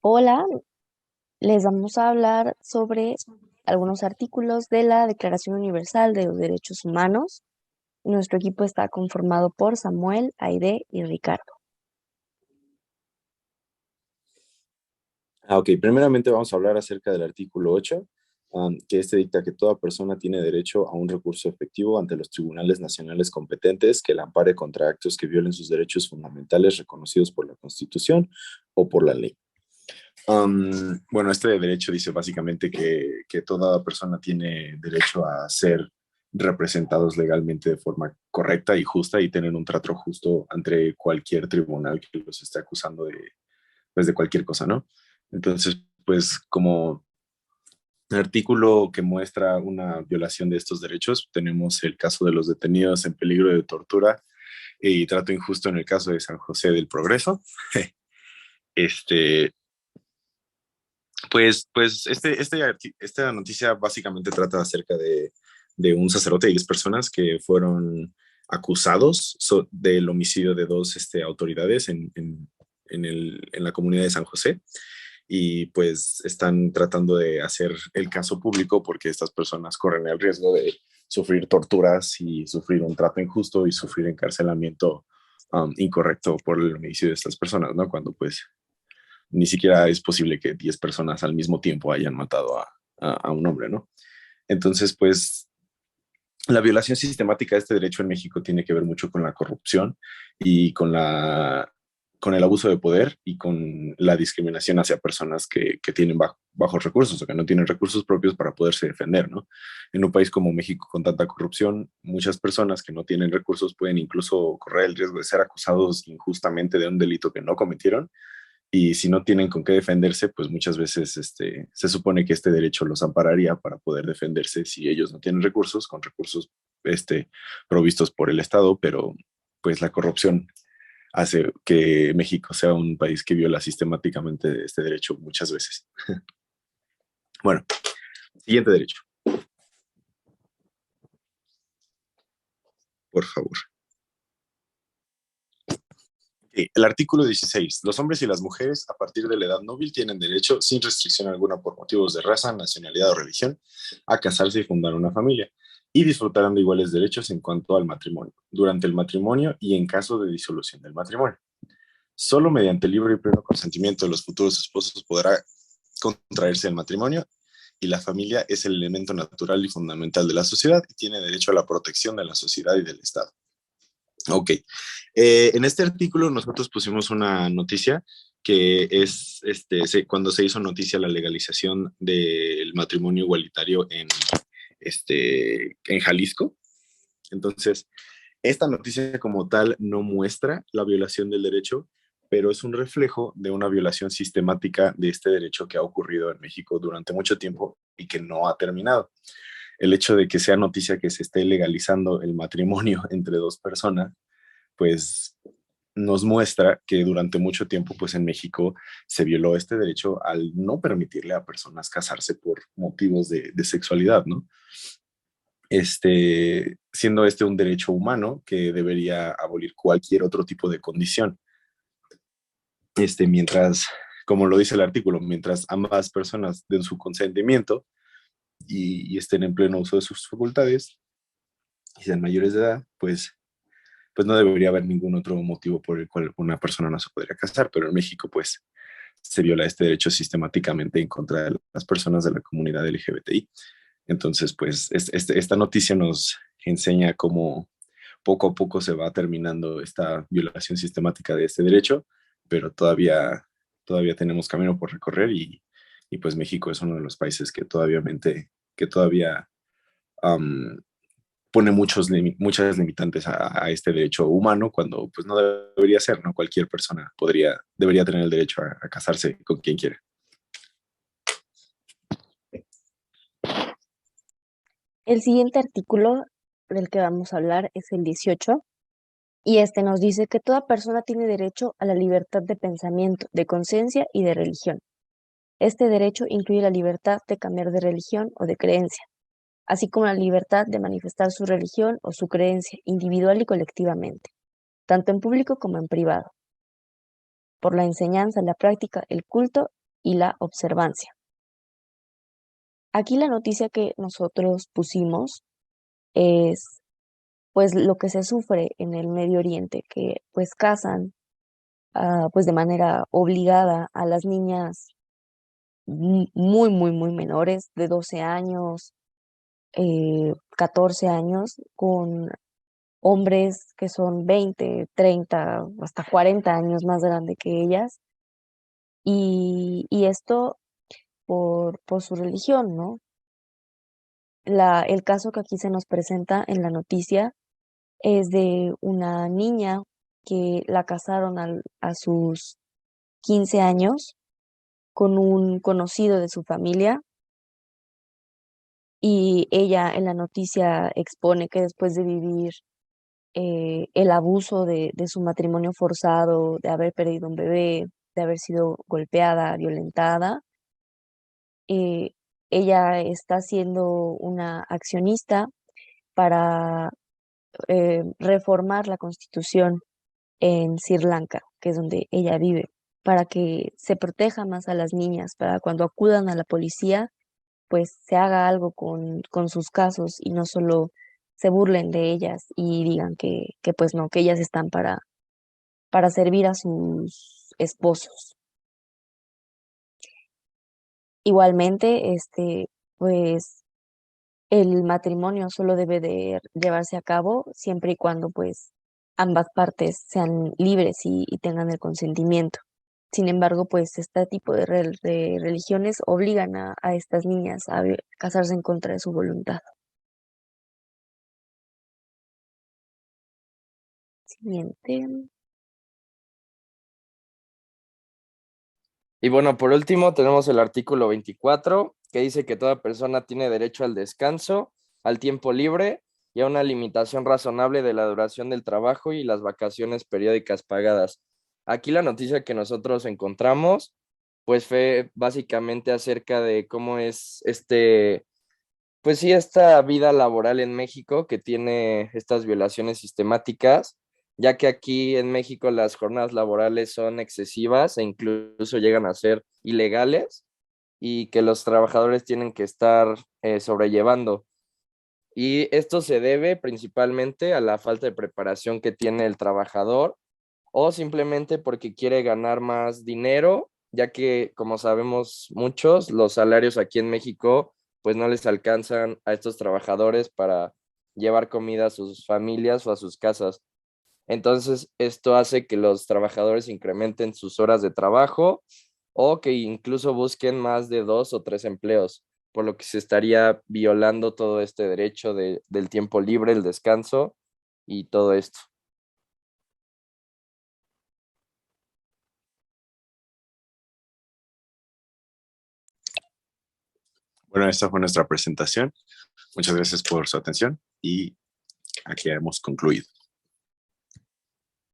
Hola, les vamos a hablar sobre algunos artículos de la Declaración Universal de los Derechos Humanos. Nuestro equipo está conformado por Samuel, Aide y Ricardo. Primeramente vamos a hablar acerca del artículo 8, que este dicta que toda persona tiene derecho a un recurso efectivo ante los tribunales nacionales competentes que la ampare contra actos que violen sus derechos fundamentales reconocidos por la Constitución o por la ley. Bueno, este derecho dice básicamente que toda persona tiene derecho a ser representados legalmente de forma correcta y justa y tener un trato justo ante cualquier tribunal que los esté acusando de cualquier cosa, ¿no? Entonces, pues como artículo que muestra una violación de estos derechos, tenemos el caso de los detenidos en peligro de tortura y trato injusto en el caso de San José del Progreso. Este, esta noticia básicamente trata acerca de un sacerdote y 10 personas que fueron acusados del homicidio de dos autoridades en la comunidad de San José y pues están tratando de hacer el caso público porque estas personas corren el riesgo de sufrir torturas y sufrir un trato injusto y sufrir encarcelamiento incorrecto por el homicidio de estas personas, ¿no? Cuando pues ni siquiera es posible que 10 personas al mismo tiempo hayan matado a un hombre, ¿no? Entonces, pues la violación sistemática de este derecho en México tiene que ver mucho con la corrupción y con el abuso de poder y con la discriminación hacia personas que tienen bajos recursos o que no tienen recursos propios para poderse defender, ¿no? En un país como México con tanta corrupción, muchas personas que no tienen recursos pueden incluso correr el riesgo de ser acusados injustamente de un delito que no cometieron y si no tienen con qué defenderse, pues muchas veces se supone que este derecho los ampararía para poder defenderse si ellos no tienen recursos, con recursos provistos por el Estado, pero pues la corrupción hace que México sea un país que viola sistemáticamente este derecho muchas veces. Bueno, siguiente derecho, por favor. El artículo 16. Los hombres y las mujeres a partir de la edad nóbil tienen derecho, sin restricción alguna por motivos de raza, nacionalidad o religión, a casarse y fundar una familia, y disfrutarán de iguales derechos en cuanto al matrimonio, durante el matrimonio y en caso de disolución del matrimonio. Solo mediante libre y pleno consentimiento de los futuros esposos podrá contraerse el matrimonio y la familia es el elemento natural y fundamental de la sociedad y tiene derecho a la protección de la sociedad y del Estado. Ok. En este artículo nosotros pusimos una noticia que es cuando se hizo noticia la legalización del matrimonio igualitario en Jalisco. Entonces, esta noticia como tal no muestra la violación del derecho, pero es un reflejo de una violación sistemática de este derecho que ha ocurrido en México durante mucho tiempo y que no ha terminado. El hecho de que sea noticia que se esté legalizando el matrimonio entre dos personas pues nos muestra que durante mucho tiempo, pues en México se violó este derecho al no permitirle a personas casarse por motivos de sexualidad, ¿no? Siendo este un derecho humano que debería abolir cualquier otro tipo de condición. Mientras, como lo dice el artículo, mientras ambas personas den su consentimiento y estén en pleno uso de sus facultades y sean mayores de edad, pues no debería haber ningún otro motivo por el cual una persona no se podría casar, pero en México pues se viola este derecho sistemáticamente en contra de las personas de la comunidad LGBTI. Entonces, pues esta noticia nos enseña cómo poco a poco se va terminando esta violación sistemática de este derecho, pero todavía tenemos camino por recorrer y pues México es uno de los países que todavía um, pone muchas limitantes a este derecho humano cuando pues no debería ser, ¿no? Cualquier persona debería tener el derecho a casarse con quien quiera. El siguiente artículo del que vamos a hablar es el 18 y este nos dice que toda persona tiene derecho a la libertad de pensamiento, de conciencia y de religión. Este derecho incluye la libertad de cambiar de religión o de creencia, así como la libertad de manifestar su religión o su creencia individual y colectivamente, tanto en público como en privado, por la enseñanza, la práctica, el culto y la observancia. Aquí la noticia que nosotros pusimos es pues lo que se sufre en el Medio Oriente, que pues casan pues de manera obligada a las niñas muy, muy, muy menores, de 12 años, 14 años, con hombres que son 20, 30, hasta 40 años más grande que ellas, y esto por su religión, ¿no? El caso que aquí se nos presenta en la noticia es de una niña que la casaron a sus 15 años con un conocido de su familia, y ella en la noticia expone que después de vivir el abuso de su matrimonio forzado, de haber perdido un bebé, de haber sido golpeada, violentada, eh, ella está siendo una accionista para reformar la constitución en Sri Lanka, que es donde ella vive, para que se proteja más a las niñas, para cuando acudan a la policía, pues se haga algo con sus casos y no solo se burlen de ellas y digan que pues no, que ellas están para servir a sus esposos. Igualmente, pues el matrimonio solo debe de llevarse a cabo siempre y cuando pues ambas partes sean libres y tengan el consentimiento. Sin embargo, pues este tipo de religiones obligan a estas niñas a casarse en contra de su voluntad. Siguiente. Y bueno, por último tenemos el artículo 24 que dice que toda persona tiene derecho al descanso, al tiempo libre y a una limitación razonable de la duración del trabajo y las vacaciones periódicas pagadas. Aquí la noticia que nosotros encontramos, pues fue básicamente acerca de cómo es pues sí, esta vida laboral en México que tiene estas violaciones sistemáticas, ya que aquí en México las jornadas laborales son excesivas e incluso llegan a ser ilegales y que los trabajadores tienen que estar sobrellevando. Y esto se debe principalmente a la falta de preparación que tiene el trabajador o simplemente porque quiere ganar más dinero, ya que, como sabemos muchos, los salarios aquí en México pues no les alcanzan a estos trabajadores para llevar comida a sus familias o a sus casas. Entonces, esto hace que los trabajadores incrementen sus horas de trabajo o que incluso busquen más de 2 o 3 empleos, por lo que se estaría violando todo este derecho del tiempo libre, el descanso y todo esto. Bueno, esta fue nuestra presentación. Muchas gracias por su atención y aquí hemos concluido.